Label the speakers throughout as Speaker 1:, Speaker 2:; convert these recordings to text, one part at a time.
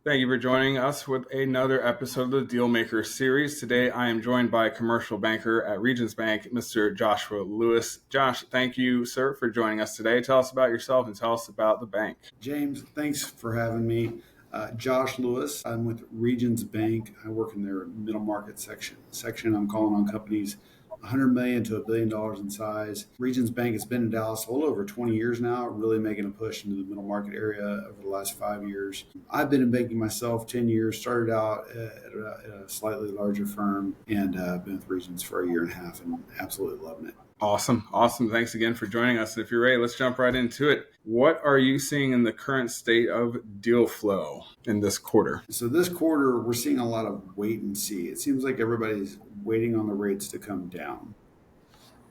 Speaker 1: Thank you for joining us with another episode of the Dealmaker Series. Today, I am joined by commercial banker at Regions Bank, Mr. Joshua Lewis. Josh, thank you, sir, for joining us today. Tell us about yourself and tell us about the bank.
Speaker 2: James, thanks for having me. Josh Lewis. I'm with Regions Bank. I work in their middle market section. I'm calling on companies 100 million to $1 billion in size. Regions Bank has been in Dallas a little over 20 years now, really making a push into the middle market area over the last 5 years. I've been in banking myself 10 years, started out at a slightly larger firm, and been with Regions for a year and a half and absolutely loving it.
Speaker 1: Awesome. Thanks again for joining us. If you're ready, let's jump right into it. What are you seeing in the current state of deal flow in this quarter?
Speaker 2: So this quarter, we're seeing a lot of wait and see. It seems like everybody's waiting on the rates to come down.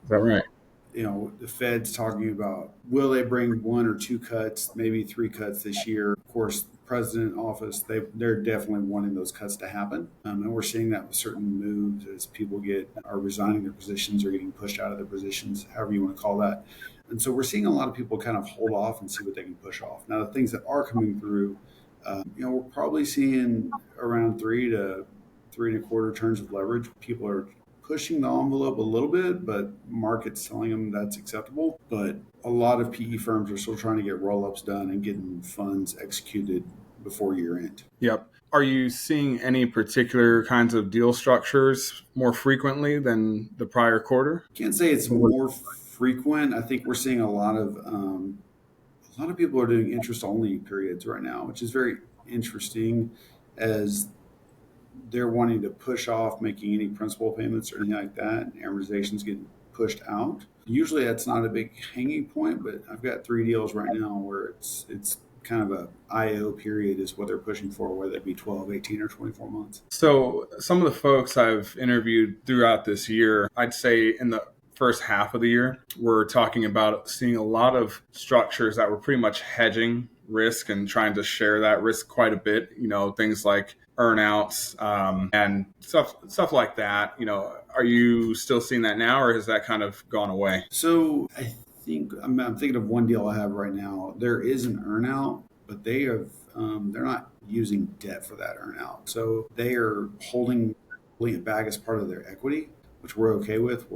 Speaker 1: Is that right?
Speaker 2: The Fed's talking about will they bring one or two cuts, maybe three cuts this year. Of course, the president office, they're definitely wanting those cuts to happen. And we're seeing that with certain moves as people are resigning their positions or getting pushed out of their positions, however you want to call that. And so we're seeing a lot of people kind of hold off and see what they can push off. Now, the things that are coming through, we're probably seeing around 3 to 3.25 turns of leverage. People are pushing the envelope a little bit, but market's telling them that's acceptable. But a lot of PE firms are still trying to get roll-ups done and getting funds executed before year end.
Speaker 1: Yep. Are you seeing any particular kinds of deal structures more frequently than the prior quarter?
Speaker 2: Can't say it's more frequent. I think we're seeing a lot of people are doing interest-only periods right now, which is very interesting as they're wanting to push off making any principal payments or anything like that. Amortizations getting pushed out. Usually that's not a big hanging point, but I've got 3 deals right now where it's kind of a IO period is what they're pushing for, whether it be 12, 18, or 24 months.
Speaker 1: So some of the folks I've interviewed throughout this year, I'd say in the first half of the year, we're talking about seeing a lot of structures that were pretty much hedging risk and trying to share that risk quite a bit. Things like earnouts and stuff like that. Are you still seeing that now, or has that kind of gone away?
Speaker 2: So I think I'm thinking of one deal I have right now. There is an earnout, but they're not using debt for that earnout. So they are holding it back as part of their equity, which we're okay with.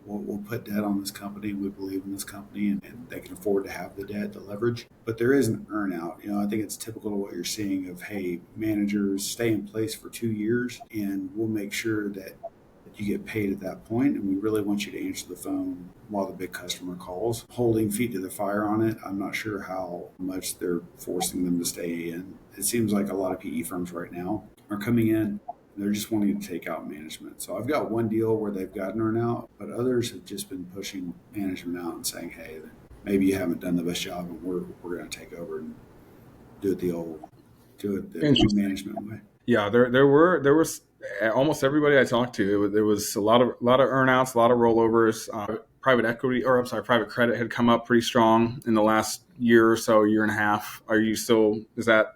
Speaker 2: We'll put debt on this company. We believe in this company, and they can afford to have the debt, the leverage. But there is an earnout. I think it's typical of what you're seeing of, hey, managers stay in place for 2 years, and we'll make sure that you get paid at that point. And we really want you to answer the phone while the big customer calls. Holding feet to the fire on it, I'm not sure how much they're forcing them to stay in. It seems like a lot of PE firms right now are coming in. They're just wanting to take out management. So I've got one deal where they've gotten her out, but others have just been pushing management out and saying, hey, maybe you haven't done the best job, and we're going to take over and do it the management way.
Speaker 1: Yeah, there was almost everybody I talked to. There was a lot of earnouts, a lot of rollovers. Private credit had come up pretty strong in the last year or so, year and a half. Is that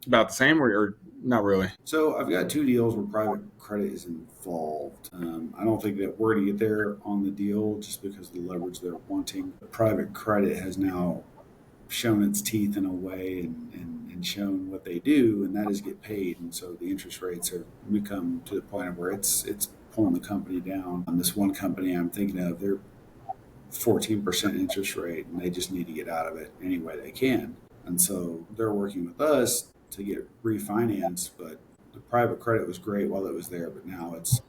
Speaker 1: about the same or not really?
Speaker 2: So I've got 2 deals where private credit is involved. I don't think that we're going to get there on the deal just because of the leverage they're wanting. The private credit has now shown its teeth in a way and shown what they do, and that is get paid. And so the interest rates have become to the point of where it's pulling the company down. This one company I'm thinking of, they're 14% interest rate, and they just need to get out of it any way they can. And so they're working with us to get refinanced, but the private credit was great while it was there, but now it's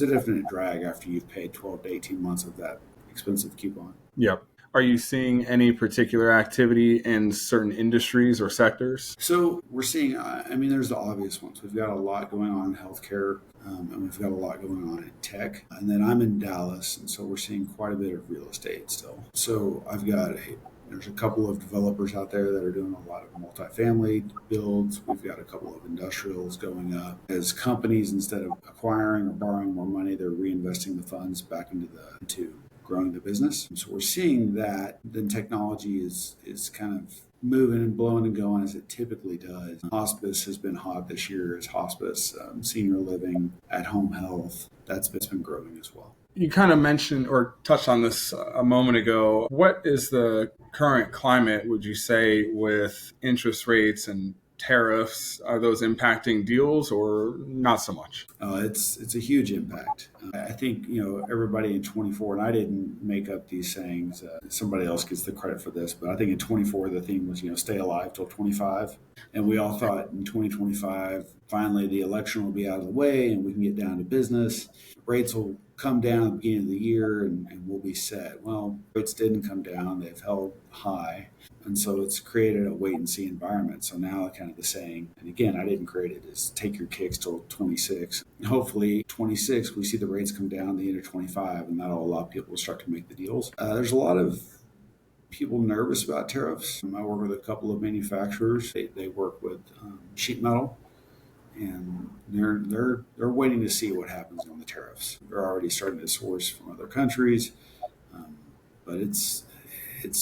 Speaker 2: a definite drag after you've paid 12 to 18 months of that expensive coupon.
Speaker 1: Yep. Are you seeing any particular activity in certain industries or sectors?
Speaker 2: So we're seeing, there's the obvious ones. We've got a lot going on in healthcare, and we've got a lot going on in tech. And then I'm in Dallas, and so we're seeing quite a bit of real estate still. So there's a couple of developers out there that are doing a lot of multifamily builds. We've got a couple of industrials going up. As companies, instead of acquiring or borrowing more money, they're reinvesting the funds back into growing the business. So we're seeing that. Then technology is kind of moving and blowing and going as it typically does. Hospice has been hot this year as hospice, senior living, at-home health. That's been growing as well.
Speaker 1: You kind of mentioned or touched on this a moment ago. What is the current climate, would you say, with interest rates and tariffs, are those impacting deals or not so much?
Speaker 2: It's a huge impact. I think everybody in 24, and I didn't make up these sayings. Somebody else gets the credit for this, but I think in 24 the theme was stay alive till 25, and we all thought in 2025 finally the election will be out of the way and we can get down to business. Rates will come down at the beginning of the year and we'll be set. Well, rates didn't come down; they've held high. And so it's created a wait and see environment. So now kind of the saying, and again, I didn't create it, is take your kicks till 26. Hopefully 26, we see the rates come down the end of 25, and that'll allow people to start to make the deals. There's a lot of people nervous about tariffs. I work with a couple of manufacturers. They work with sheet metal, and they're waiting to see what happens on the tariffs. They're already starting to source from other countries, um, but it's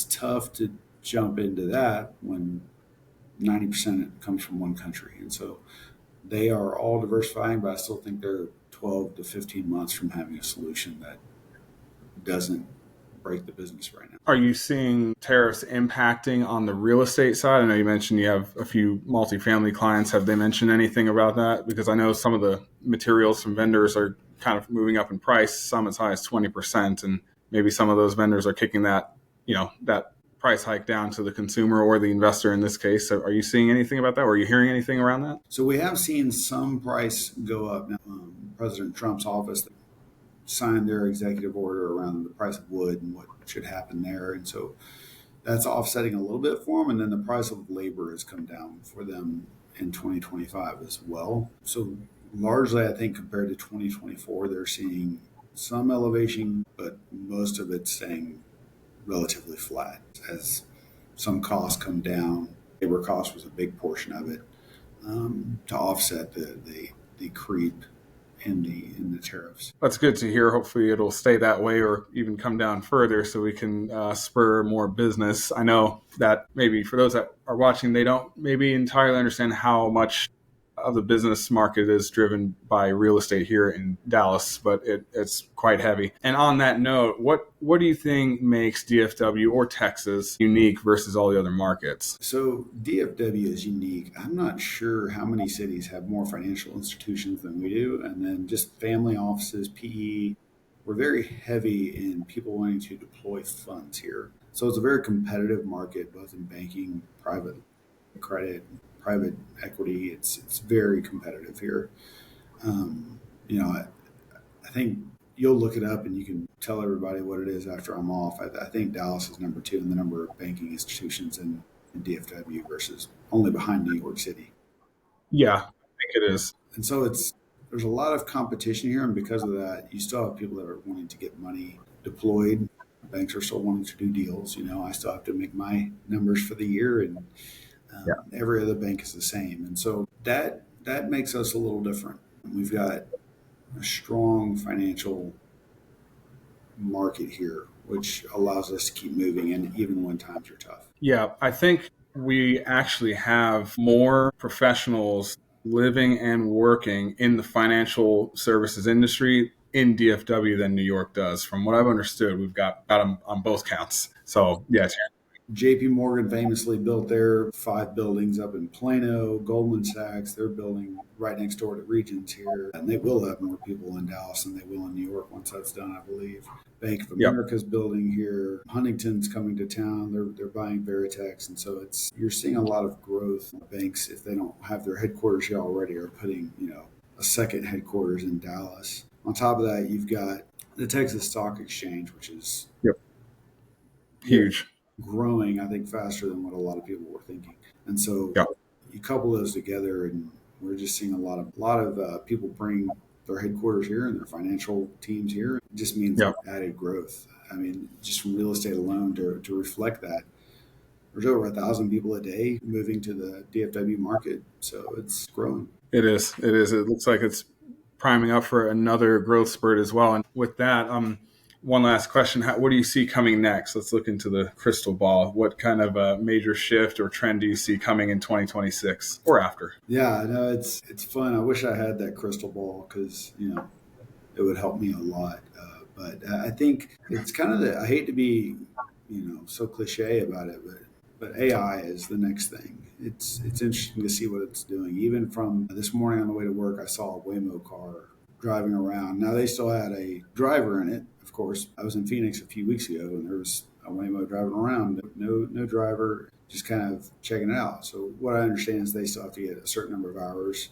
Speaker 2: tough to jump into that when 90% comes from one country. And so they are all diversifying, but I still think they're 12 to 15 months from having a solution that doesn't break the business right now.
Speaker 1: Are you seeing tariffs impacting on the real estate side? I know you mentioned you have a few multifamily clients. Have they mentioned anything about that? Because I know some of the materials from vendors are kind of moving up in price, some as high as 20%. And maybe some of those vendors are kicking that price hike down to the consumer or the investor in this case. So are you seeing anything about that? Or are you hearing anything around that?
Speaker 2: So we have seen some price go up. Now, President Trump's office signed their executive order around the price of wood and what should happen there. And so that's offsetting a little bit for them. And then the price of labor has come down for them in 2025 as well. So largely, I think compared to 2024, they're seeing some elevation, but most of it's staying relatively flat as some costs come down. Labor cost was a big portion of it to offset the creep in the tariffs.
Speaker 1: That's good to hear. Hopefully it'll stay that way or even come down further so we can spur more business. I know that maybe for those that are watching, they don't maybe entirely understand how much of the business market is driven by real estate here in Dallas, but it's quite heavy. And on that note, what do you think makes DFW or Texas unique versus all the other markets?
Speaker 2: So DFW is unique. I'm not sure how many cities have more financial institutions than we do, and then just family offices, PE. We're very heavy in people wanting to deploy funds here. So it's a very competitive market, both in banking, private credit, private equity. It's very competitive here. Um, you know, I think you'll look it up and you can tell everybody what it is after I'm off. I think Dallas is number two in the number of banking institutions in DFW versus only behind New York City.
Speaker 1: Yeah, I think it is.
Speaker 2: And so there's a lot of competition here, and because of that, you still have people that are wanting to get money deployed. Banks are still wanting to do deals. I still have to make my numbers for the year, and
Speaker 1: Yeah.
Speaker 2: every other bank is the same. And so that makes us a little different. We've got a strong financial market here, which allows us to keep moving, and even when times are tough.
Speaker 1: Yeah, I think we actually have more professionals living and working in the financial services industry in DFW than New York does. From what I've understood, we've got them on both counts. So, yes.
Speaker 2: JP Morgan famously built their 5 buildings up in Plano. Goldman Sachs, they're building right next door to Regions here. And they will have more people in Dallas than they will in New York once that's done, I believe. Bank of
Speaker 1: Yep.
Speaker 2: America's building here. Huntington's coming to town. They're buying Veritex. And so you're seeing a lot of growth. Banks, if they don't have their headquarters here already, are putting, a second headquarters in Dallas. On top of that, you've got the Texas Stock Exchange, which is
Speaker 1: Yep. Huge.
Speaker 2: growing, I think, faster than what a lot of people were thinking. And so
Speaker 1: Yep.
Speaker 2: you couple those together, and we're just seeing a lot of people bring their headquarters here and their financial teams here. It just means
Speaker 1: Yep.
Speaker 2: added growth. I mean, just from real estate alone to reflect that, there's over 1,000 people a day moving to the DFW market, so it's growing.
Speaker 1: It is. It is. It looks like it's priming up for another growth spurt as well. And with that, one last question. What do you see coming next? Let's look into the crystal ball. What kind of a major shift or trend do you see coming in 2026 or after?
Speaker 2: Yeah, no, it's fun. I wish I had that crystal ball because it would help me a lot. But I think it's kind of I hate to be so cliche about it, But AI is the next thing. It's interesting to see what it's doing. Even from this morning on the way to work, I saw a Waymo car driving around. Now they still had a driver in it. Of course, I was in Phoenix a few weeks ago, and there was a Waymo driving around. No driver, just kind of checking it out. So what I understand is they still have to get a certain number of hours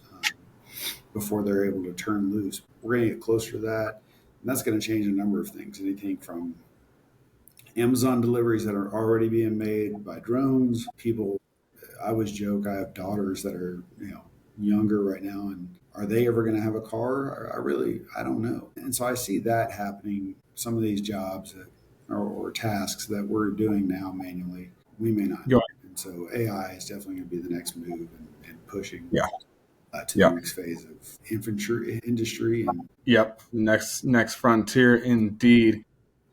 Speaker 2: before they're able to turn loose. We're going to get closer to that, and that's going to change a number of things. Anything from Amazon deliveries that are already being made by drones. People, I always joke, I have daughters that are, younger right now, and are they ever going to have a car? I don't know. And so I see that happening. Some of these jobs or tasks that we're doing now manually, we may not.
Speaker 1: Go ahead.
Speaker 2: And so AI is definitely going to be the next move and pushing
Speaker 1: Yeah.
Speaker 2: to the next phase of industry. And
Speaker 1: Yep. Next frontier indeed.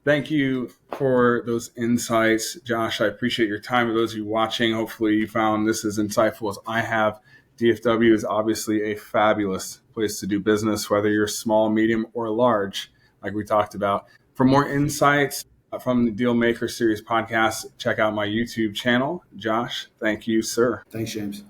Speaker 1: Thank you for those insights, Josh. I appreciate your time. For those of you watching, hopefully you found this as insightful as I have. DFW is obviously a fabulous place to do business, whether you're small, medium, or large, like we talked about. For more insights from the Dealmaker Series podcast, check out my YouTube channel. Josh, thank you, sir.
Speaker 2: thanks, James.